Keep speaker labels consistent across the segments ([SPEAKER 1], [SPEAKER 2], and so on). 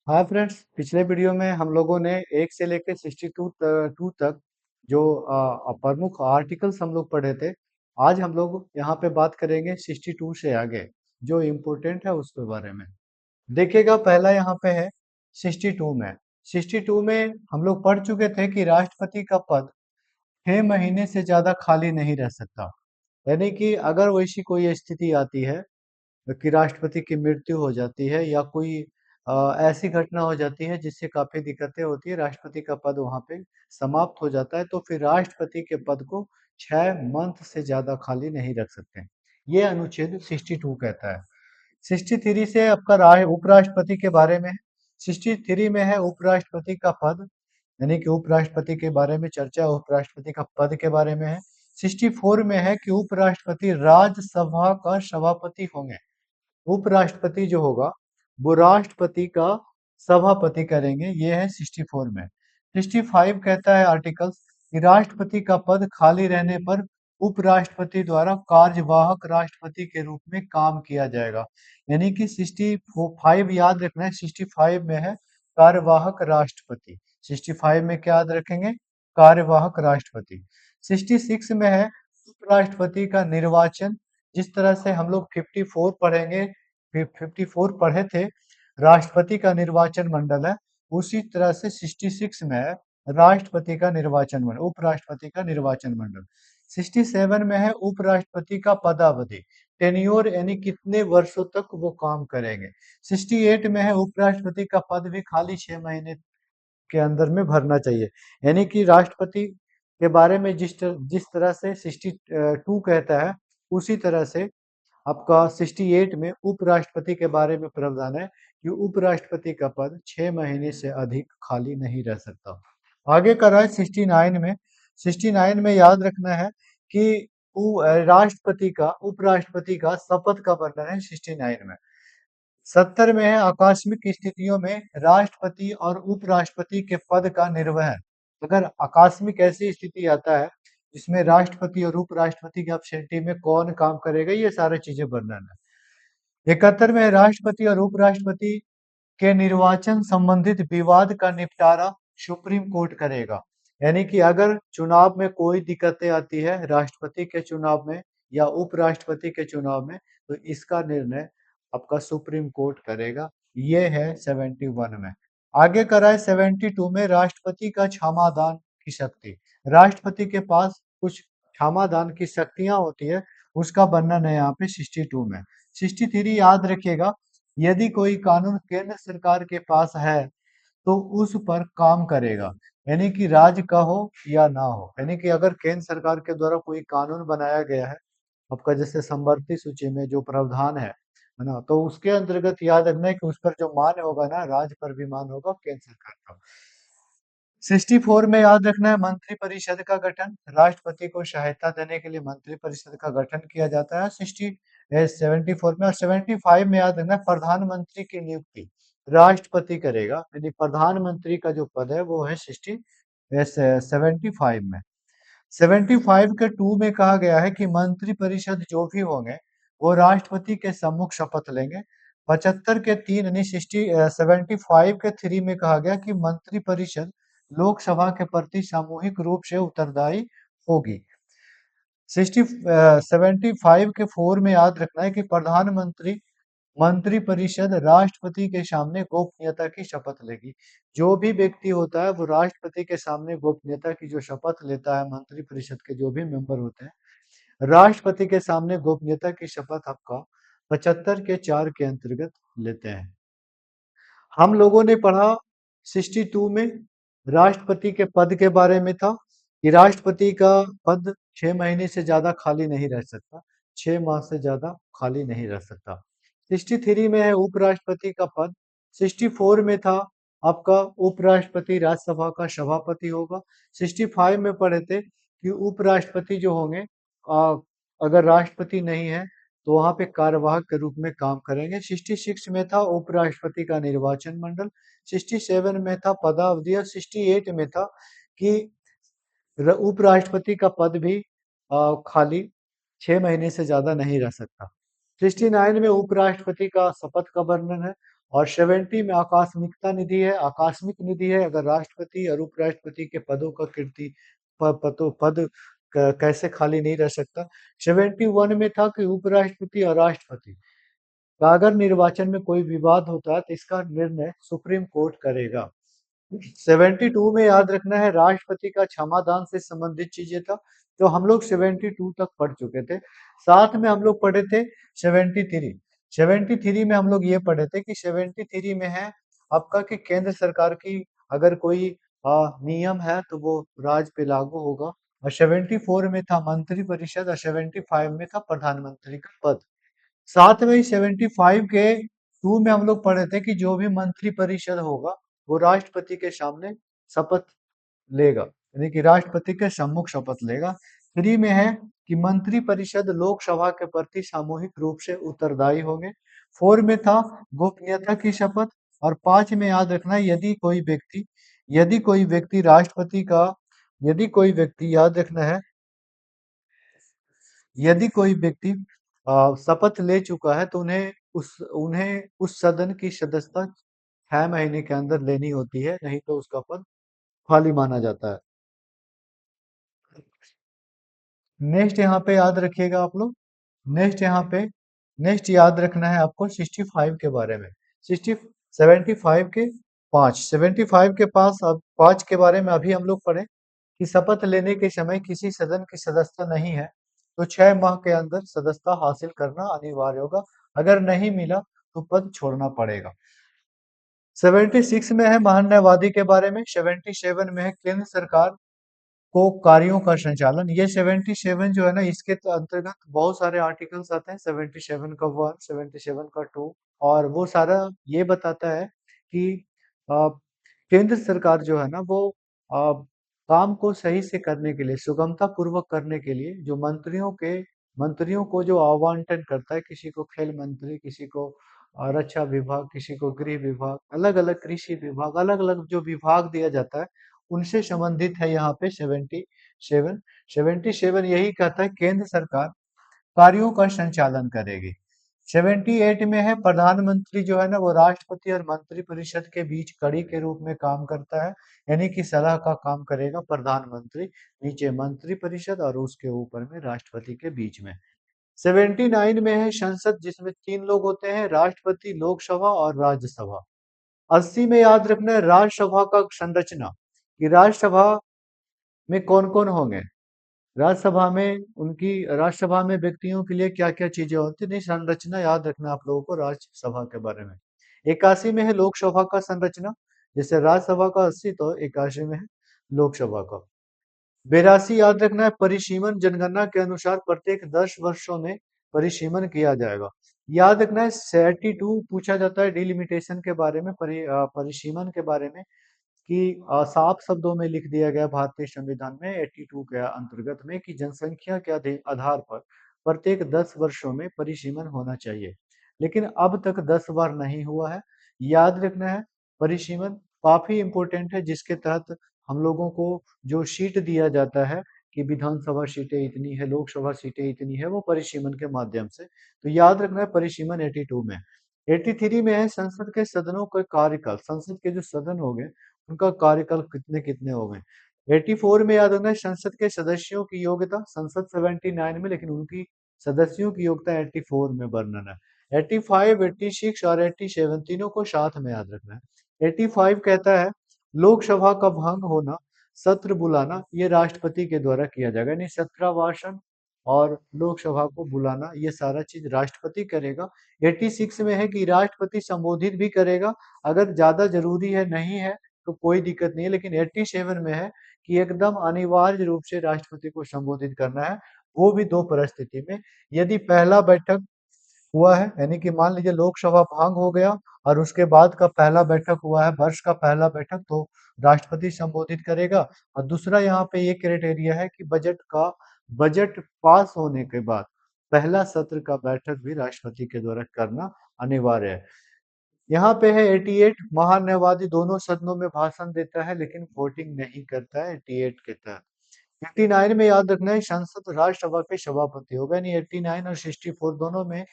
[SPEAKER 1] हाँ फ्रेंड्स, पिछले वीडियो में हम लोगों ने 1 से लेकर 62 तक जो प्रमुख आर्टिकल्स हम लोग पढ़े थे। आज हम लोग यहाँ पे बात करेंगे 62 से आगे जो इम्पोर्टेंट है उसके बारे में। देखिएगा, पहला यहाँ पे है 62 में। 62 में हम लोग पढ़ चुके थे कि राष्ट्रपति का पद 6 महीने से ज्यादा खाली नहीं रह सकता। यानी कि अगर वैसी कोई स्थिति आती है कि राष्ट्रपति की मृत्यु हो जाती है या कोई ऐसी घटना हो जाती है जिससे काफी दिक्कतें होती है, राष्ट्रपति का पद वहां पे समाप्त हो जाता है, तो फिर राष्ट्रपति के पद को 6 मंथ से ज्यादा खाली नहीं रख सकते। ये अनुच्छेद 62 कहता है। 63 से आपका उपराष्ट्रपति के बारे में है। 63 में है उपराष्ट्रपति का पद, यानी कि उपराष्ट्रपति के बारे में चर्चा, उपराष्ट्रपति का पद के बारे में है। 64 में है कि उपराष्ट्रपति राज्यसभा का सभापति होंगे। उपराष्ट्रपति जो होगा वो राष्ट्रपति का सभापति करेंगे, ये है 64 में। 65 कहता है आर्टिकल कि राष्ट्रपति का पद खाली रहने पर उपराष्ट्रपति द्वारा कार्यवाहक राष्ट्रपति के रूप में काम किया जाएगा। यानी कि 65 याद रखना है, 65 में है कार्यवाहक राष्ट्रपति। 65 में क्या याद रखेंगे? कार्यवाहक राष्ट्रपति। 66 में है उपराष्ट्रपति का निर्वाचन। जिस तरह से हम लोग 54 पढ़ेंगे, 54 पढ़े थे, राष्ट्रपति का निर्वाचन मंडल है, उसी तरह से 66 में है राष्ट्रपति का निर्वाचन मंडल, उपराष्ट्रपति का निर्वाचन मंडल। 67 में है उपराष्ट्रपति का पदावधि, टेन्योर, यानी कितने वर्षों तक वो काम करेंगे। 68 में है उपराष्ट्रपति का पद भी खाली 6 महीने के अंदर में भरना चाहिए। यानी कि राष्ट्रपति के बारे में जिस तरह से 62 कहता है, उसी तरह से आपका 68 में उपराष्ट्रपति के बारे में प्रावधान है कि उपराष्ट्रपति का पद 6 महीने से अधिक खाली नहीं रह सकता। आगे का है 69 में। 69 में याद रखना है कि राष्ट्रपति का, उपराष्ट्रपति का शपथ का वर्णन है 69 में। 70 में है आकस्मिक स्थितियों में राष्ट्रपति और उपराष्ट्रपति के पद का निर्वहन। अगर आकस्मिक ऐसी स्थिति आता है जिसमें राष्ट्रपति और उपराष्ट्रपति की अपसेंटी में कौन काम करेगा, ये सारी चीजें वर्णन है। 71 में राष्ट्रपति और उपराष्ट्रपति के निर्वाचन संबंधित विवाद का निपटारा सुप्रीम कोर्ट करेगा। यानी कि अगर चुनाव में कोई दिक्कतें आती है, राष्ट्रपति के चुनाव में या उपराष्ट्रपति के चुनाव में, तो इसका निर्णय आपका सुप्रीम कोर्ट करेगा। ये है 71 में। आगे करा है 72 में राष्ट्रपति का क्षमादान की शक्ति। राष्ट्रपति के पास कुछ क्षमादान की शक्तियां होती है, उसका वर्णन है यहाँ पे 62 में। 63 याद रखिएगा, यदि कोई कानून केंद्र सरकार के पास है तो उस पर काम करेगा। यानी कि राज्य का हो या ना हो, यानी कि अगर केंद्र सरकार के द्वारा कोई कानून बनाया गया है, आपका जैसे संवर्ती सूची में जो प्रावधान है ना, तो उसके अंतर्गत याद रखना है कि उस पर जो मान होगा ना, राज्य पर भी मान होगा, केंद्र सरकार का। 64 में याद रखना है मंत्रिपरिषद का गठन। राष्ट्रपति को सहायता देने के लिए मंत्रिपरिषद का गठन किया जाता है 74 में। और 75 में याद रखना है प्रधानमंत्री की नियुक्ति राष्ट्रपति करेगा। यानी प्रधानमंत्री का जो पद है वो है 75 में। 75 के 2 में कहा गया है कि मंत्रिपरिषद जो भी होंगे वो राष्ट्रपति के सम्मुख शपथ लेंगे। 75 के 3 यानी 75 के 3 में कहा गया कि मंत्रिपरिषद लोकसभा के प्रति सामूहिक रूप से उत्तरदायी होगी। 75 के 4 में याद रखना है कि प्रधानमंत्री मंत्रिपरिषद राष्ट्रपति के सामने गोपनीयता की शपथ लेगी। जो भी व्यक्ति होता है वो राष्ट्रपति के सामने गोपनीयता की जो शपथ लेता है, मंत्रिपरिषद के जो भी मेंबर होते हैं, राष्ट्रपति के सामने गोपनीयता की शपथ आपका 75 के 4 के अंतर्गत लेते हैं। हम लोगों ने पढ़ा 62 में राष्ट्रपति के पद के बारे में था कि राष्ट्रपति का पद 6 महीने से ज्यादा खाली नहीं रह सकता, 6 माह से ज्यादा खाली नहीं रह सकता। 63 में है उपराष्ट्रपति का पद। 64 में था आपका उपराष्ट्रपति राज्यसभा का सभापति होगा। 65 में पढ़े थे कि उपराष्ट्रपति जो होंगे, अगर राष्ट्रपति नहीं है तो वहां पे कार्यवाहक के रूप में काम करेंगे। 66 में था उपराष्ट्रपति का निर्वाचन मंडल। 67 में था पदावधि। और 68 में था कि उपराष्ट्रपति का पद भी खाली 6 महीने से ज्यादा नहीं रह सकता। 69 में उपराष्ट्रपति का शपथ का वर्णन है। और 70 में आकस्मिकता निधि है, आकस्मिक निधि है, अगर राष्ट्रपति और उपराष्ट्रपति के पदों का कीर्ति पद कैसे खाली नहीं रह सकता। 71 में था कि उपराष्ट्रपति और राष्ट्रपति का अगर निर्वाचन में कोई विवाद होता है तो इसका निर्णय सुप्रीम कोर्ट करेगा। 72 में याद रखना है राष्ट्रपति का क्षमादान से संबंधित चीजें था। तो हम लोग 72 तक पढ़ चुके थे। साथ में हम लोग पढ़े थे 73। 73 में हम लोग ये पढ़े थे कि 73 में है आपका कि केंद्र सरकार की अगर कोई नियम है तो वो राज्य पे लागू होगा। और 74 में था मंत्री परिषद और 75 में था प्रधानमंत्री का पद। साथ में 75 के 2 में हम लोग पढ़े थे कि जो भी मंत्री परिषद होगा वो राष्ट्रपति के सामने शपथ लेगा, यानी कि राष्ट्रपति के सम्मुख शपथ लेगा। 3 में है कि मंत्री परिषद लोकसभा के प्रति सामूहिक रूप से उत्तरदायी होंगे। 4 में था गोपनीयता की शपथ। और 5 में याद रखना यदि कोई व्यक्ति राष्ट्रपति का यदि कोई व्यक्ति याद रखना है यदि कोई व्यक्ति शपथ ले चुका है तो उन्हें उस सदन की सदस्यता 6 महीने के अंदर लेनी होती है, नहीं तो उसका पद खाली माना जाता है। नेक्स्ट यहाँ पे याद रखिएगा आप लोग। नेक्स्ट यहाँ पे नेक्स्ट याद रखना है आपको 65 के बारे में। 60 75 के 5 75 के पास अब 5 के बारे में अभी हम लोग पढ़े कि शपथ लेने के समय किसी सदन की सदस्यता नहीं है तो 6 माह के अंदर सदस्यता हासिल करना अनिवार्य होगा। अगर नहीं मिला तो पद छोड़ना पड़ेगा। 76 में है महान्यायवादी के बारे में। 77 में है केंद्र सरकार को कार्यों का संचालन। ये 77 जो है ना इसके अंतर्गत बहुत सारे आर्टिकल्स आते हैं। 77 का 1, 77 का 2 और वो सारा ये बताता है कि अ, केंद्र सरकार जो है ना वो अ, काम को सही से करने के लिए सुगमता पूर्वक करने के लिए जो मंत्रियों को जो आवंटन करता है, किसी को खेल मंत्री, किसी को रक्षा विभाग, किसी को गृह विभाग, अलग अलग कृषि विभाग, अलग अलग जो विभाग दिया जाता है उनसे संबंधित है यहाँ पे 77। 77 यही कहता है केंद्र सरकार कार्यों का संचालन करेगी। 78 में है प्रधानमंत्री जो है ना वो राष्ट्रपति और मंत्री परिषद के बीच कड़ी के रूप में काम करता है, यानी कि सलाह का काम करेगा प्रधानमंत्री, नीचे मंत्री परिषद और उसके ऊपर में राष्ट्रपति के बीच में। 79 में है संसद जिसमें 3 लोग होते हैं, राष्ट्रपति, लोकसभा और राज्यसभा। 80 में याद रखना है राज्यसभा का संरचना कि राज्यसभा में कौन कौन होंगे, राज्यसभा में व्यक्तियों के लिए क्या क्या चीजें होती है, संरचना याद रखना आप लोगों को राज्यसभा के बारे में। 81 में है लोकसभा का संरचना, जैसे राज्यसभा का 80 तो 81 में है लोकसभा का। 82 याद रखना है परिसीमन जनगणना के अनुसार प्रत्येक 10 वर्षों में परिसीमन किया जाएगा। याद रखना है 72 पूछा जाता है डिलिमिटेशन के बारे में, परिसीमन के बारे में कि साफ शब्दों में लिख दिया गया भारतीय संविधान में 82 के अंतर्गत में कि जनसंख्या के आधार पर प्रत्येक 10 वर्षों में परिसीमन होना चाहिए, लेकिन अब तक 10 बार नहीं हुआ है। याद रखना है परिसीमन काफी इंपॉर्टेंट है, जिसके तहत हम लोगों को जो सीट दिया जाता है कि विधानसभा सीटें इतनी है, लोकसभा सीटें इतनी है, वो परिसीमन के माध्यम से। तो याद रखना है परिसीमन 82 में। 83 में है संसद के सदनों का कार्यकाल, संसद के जो सदन हो गए उनका कार्यकाल कितने कितने हो गए। 84 में याद रखना है संसद के सदस्यों की योग्यता, संसद 79 में लेकिन उनकी सदस्यों की योग्यता 84 में वर्णन है। 85, 86 और 87 तीनों को साथ में याद रखना है। 85 कहता है लोकसभा का भंग होना, सत्र बुलाना ये राष्ट्रपति के द्वारा किया जाएगा, यानी सत्रावासन और लोकसभा को बुलाना ये सारा चीज राष्ट्रपति करेगा। 86 में है कि राष्ट्रपति संबोधित भी करेगा, अगर ज्यादा जरूरी है नहीं है तो कोई दिक्कत नहीं है, लेकिन 87 में है कि एकदम अनिवार्य रूप से राष्ट्रपति को संबोधित करना है, वो भी दो परिस्थिति में। यदि पहला बैठक हुआ है, यानी कि मान लीजिए लोकसभा भंग हो गया और उसके बाद का पहला बैठक हुआ है, वर्ष का पहला बैठक, तो राष्ट्रपति संबोधित करेगा। और दूसरा यहाँ पे ये क्राइटेरिया है कि बजट पास होने के बाद पहला सत्र का बैठक भी राष्ट्रपति के द्वारा करना अनिवार्य है। यहाँ पे है 88 महान्यायवादी दोनों सदनों में भाषण देता है लेकिन वोटिंग नहीं करता है 88 के तहत। 59 में याद रखना है संसद राज्यसभा के सभापति होगा, यानी 89 और 64 दोनों में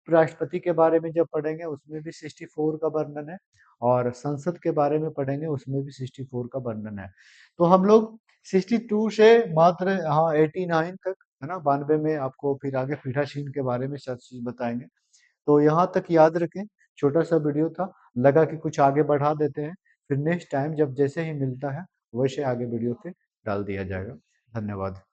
[SPEAKER 1] उपराष्ट्रपति के बारे में जब पढ़ेंगे उसमें भी 64 का वर्णन है, और संसद के बारे में पढ़ेंगे उसमें भी 64 का वर्णन है। तो हम लोग 62 से मात्र, हाँ, 89 तक, है ना, 92 में आपको फिर आगे पीठासीन के बारे में सब चीज बताएंगे। तो यहाँ तक याद रखें, छोटा सा वीडियो था, लगा कि कुछ आगे बढ़ा देते हैं, फिर नेक्स्ट टाइम जब जैसे ही मिलता है वैसे आगे वीडियो पे डाल दिया जाएगा। धन्यवाद।